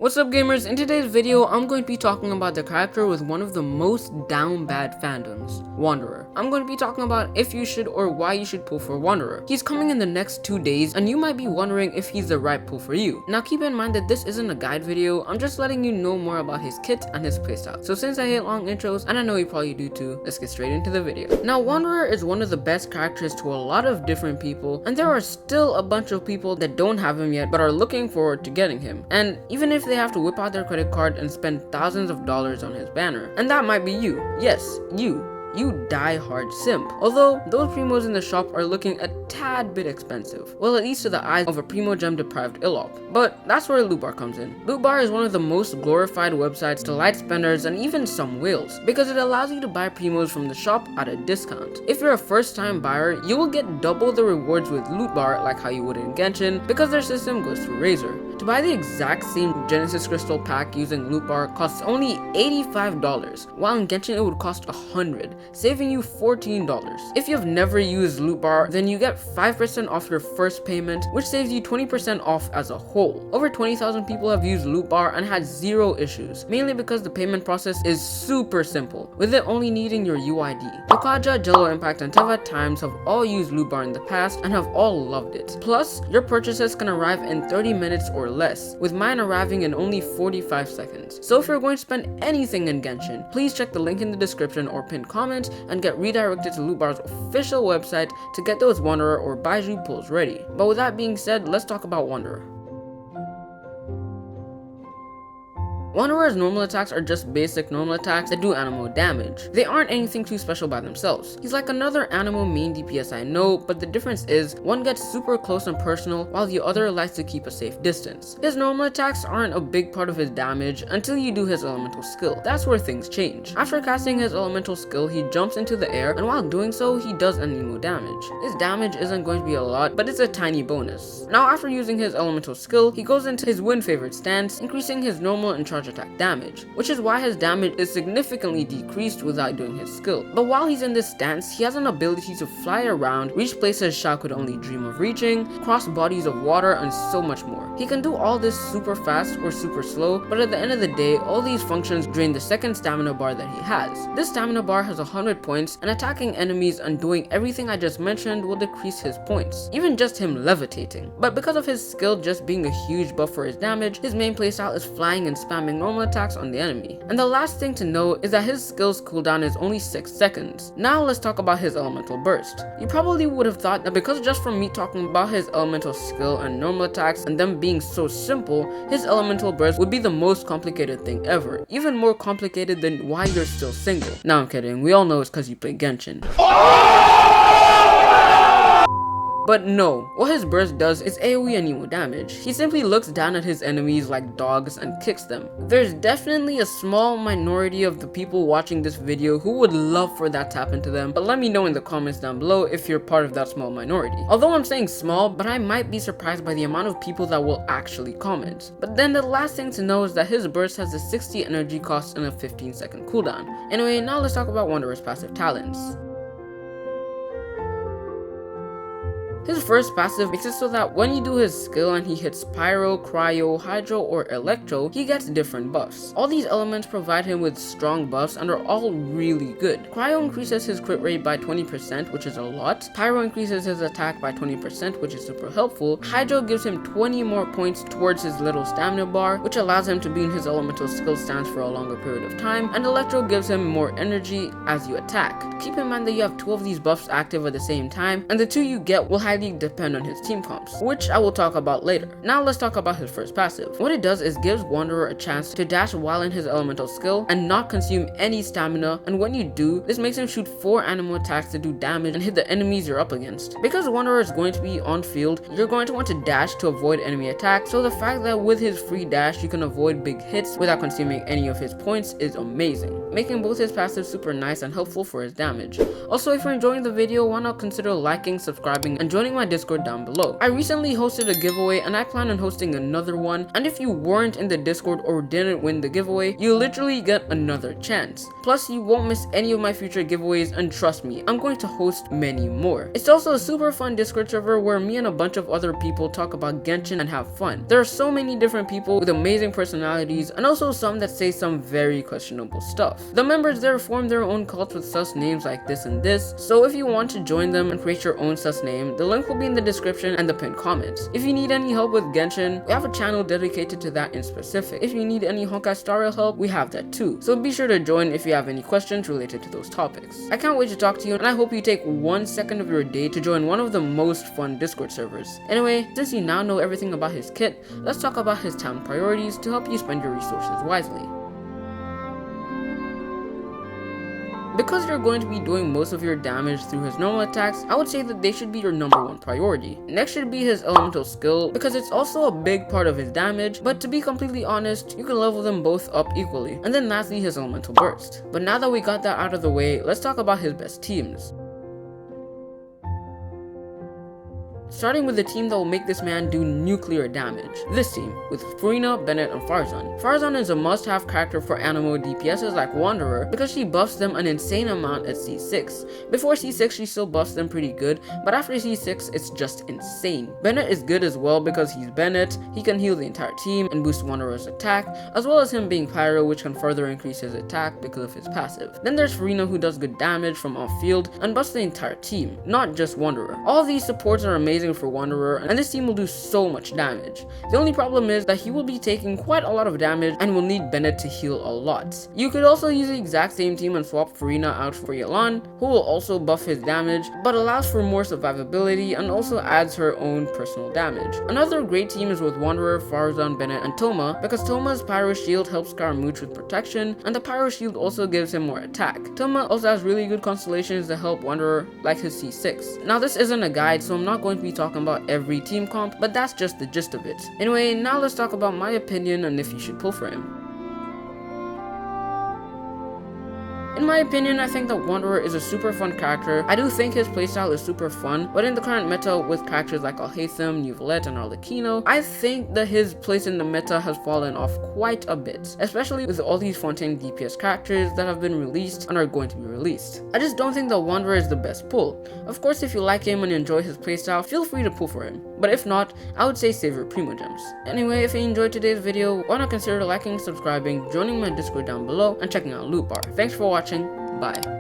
What's up gamers, in today's video I'm going to be talking about the character with one of the most down bad fandoms, Wanderer. I'm going to be talking about if you should or why you should pull for Wanderer. He's coming in the next 2 days and you might be wondering if he's the right pull for you. Now keep in mind that this isn't a guide video, I'm just letting you know more about his kit and his playstyle. So since I hate long intros, and I know you probably do too, let's get straight into the video. Now Wanderer is one of the best characters to a lot of different people, and there are still a bunch of people that don't have him yet but are looking forward to getting him. And even if they have to whip out their credit card and spend thousands of dollars on his banner. And that might be you. Yes, you die-hard simp. Although those primos in the shop are looking a tad bit expensive. Well, at least to the eyes of a primo gem deprived Illop. But that's where Loot Bar comes in. Loot Bar is one of the most glorified websites to light spenders and even some whales, because it allows you to buy primos from the shop at a discount. If you're a first-time buyer, you will get double the rewards with Loot Bar like how you would in Genshin, because their system goes through Razor. To buy the exact same Genesis Crystal pack using Loot Bar costs only $85, while in Genshin it would cost $100, saving you $14. If you've never used Loot Bar, then you get 5% off your first payment, which saves you 20% off as a whole. Over 20,000 people have used Loot Bar and had zero issues, mainly because the payment process is super simple, with it only needing your UID. Okaja, Jello Impact, and Teva Times have all used Loot Bar in the past and have all loved it. Plus, your purchases can arrive in 30 minutes or less, with mine arriving in only 45 seconds. So if you're going to spend anything in Genshin, please check the link in the description or pinned comment and get redirected to Loot Bar's official website to get those Wanderer or Baiju pulls ready. But with that being said, let's talk about Wanderer. Wanderer's normal attacks are just basic normal attacks that do animal damage. They aren't anything too special by themselves. He's like another animal main DPS I know, but the difference is one gets super close and personal while the other likes to keep a safe distance. His normal attacks aren't a big part of his damage until you do his elemental skill. That's where things change. After casting his elemental skill, he jumps into the air, and while doing so, he does animal damage. His damage isn't going to be a lot, but it's a tiny bonus. Now after using his elemental skill, he goes into his win favorite stance, increasing his normal and charge attack damage, which is why his damage is significantly decreased without doing his skill. But while he's in this stance, he has an ability to fly around, reach places Shao could only dream of reaching, cross bodies of water, and so much more. He can do all this super fast or super slow, but at the end of the day, all these functions drain the second stamina bar that he has. This stamina bar has 100 points, and attacking enemies and doing everything I just mentioned will decrease his points, even just him levitating. But because of his skill just being a huge buff for his damage, his main playstyle is flying and spamming normal attacks on the enemy. And the last thing to know is that his skill's cooldown is only 6 seconds. Now let's talk about his elemental burst. You probably would have thought that because just from me talking about his elemental skill and normal attacks and them being so simple, his elemental burst would be the most complicated thing ever, even more complicated than why you're still single. Now I'm kidding, we all know it's because you play Genshin. But no, what his burst does is AoE and emo damage. He simply looks down at his enemies like dogs and kicks them. There's definitely a small minority of the people watching this video who would love for that to happen to them, but let me know in the comments down below if you're part of that small minority. Although I'm saying small, but I might be surprised by the amount of people that will actually comment. But then the last thing to know is that his burst has a 60 energy cost and a 15-second cooldown. Anyway, now let's talk about Wanderer's passive talents. His first passive makes it so that when you do his skill and he hits Pyro, Cryo, Hydro, or Electro, he gets different buffs. All these elements provide him with strong buffs and are all really good. Cryo increases his crit rate by 20%, which is a lot. Pyro increases his attack by 20%, which is super helpful. Hydro gives him 20 more points towards his little stamina bar, which allows him to be in his elemental skill stance for a longer period of time. And Electro gives him more energy as you attack. Keep in mind that you have 2 of these buffs active at the same time, and the 2 you get will highly depend on his team comps, which I will talk about later. Now let's talk about his first passive. What it does is gives Wanderer a chance to dash while in his elemental skill and not consume any stamina, and when you do, this makes him shoot 4 animal attacks to do damage and hit the enemies you're up against. Because Wanderer is going to be on field, you're going to want to dash to avoid enemy attacks, so the fact that with his free dash you can avoid big hits without consuming any of his points is amazing, making both his passives super nice and helpful for his damage. Also, if you're enjoying the video, why not consider liking, subscribing, and joining joining my Discord down below. I recently hosted a giveaway and I plan on hosting another one, and if you weren't in the Discord or didn't win the giveaway, you literally get another chance. Plus, you won't miss any of my future giveaways, and trust me, I'm going to host many more. It's also a super fun Discord server where me and a bunch of other people talk about Genshin and have fun. There are so many different people with amazing personalities, and also some that say some very questionable stuff. The members there form their own cults with sus names like this and this, so if you want to join them and create your own sus name, the link will be in the description and the pinned comments. If you need any help with Genshin, we have a channel dedicated to that in specific. If you need any Honkai Star Rail help, we have that too, so be sure to join if you have any questions related to those topics. I can't wait to talk to you, and I hope you take 1 second of your day to join one of the most fun Discord servers. Anyway, since you now know everything about his kit, let's talk about his town priorities to help you spend your resources wisely. Because you're going to be doing most of your damage through his normal attacks, I would say that they should be your #1 priority. Next should be his elemental skill, because it's also a big part of his damage, but to be completely honest, you can level them both up equally. And then lastly, his elemental burst. But now that we got that out of the way, let's talk about his best teams. Starting with the team that will make this man do nuclear damage. This team, with Furina, Bennett, and Farzan. Farzan is a must-have character for Animo DPSs like Wanderer because she buffs them an insane amount at C6. Before C6 she still buffs them pretty good, but after C6 it's just insane. Bennett is good as well because he's Bennett, he can heal the entire team and boost Wanderer's attack, as well as him being Pyro, which can further increase his attack because of his passive. Then there's Furina, who does good damage from off-field and buffs the entire team, not just Wanderer. All these supports are amazing for Wanderer, and this team will do so much damage. The only problem is that he will be taking quite a lot of damage and will need Bennett to heal a lot. You could also use the exact same team and swap Furina out for Yelan, who will also buff his damage, but allows for more survivability and also adds her own personal damage. Another great team is with Wanderer, Farzan, Bennett, and Toma, because Toma's Pyro Shield helps Scaramouche with protection, and the Pyro Shield also gives him more attack. Toma also has really good constellations that help Wanderer, like his C6. Now this isn't a guide, so I'm not going to be talking about every team comp, but that's just the gist of it. Anyway, now let's talk about my opinion on if you should pull for him. In my opinion, I think that Wanderer is a super fun character. I do think his playstyle is super fun, but in the current meta with characters like Alhaitham, Neuvillette, and Arlecchino, I think that his place in the meta has fallen off quite a bit, especially with all these Fontaine DPS characters that have been released and are going to be released. I just don't think that Wanderer is the best pull. Of course, if you like him and enjoy his playstyle, feel free to pull for him, but if not, I would say save your Primo Gems. Anyway, if you enjoyed today's video, why not consider liking, subscribing, joining my Discord down below, and checking out Loot Bar. Thanks for watching. Bye.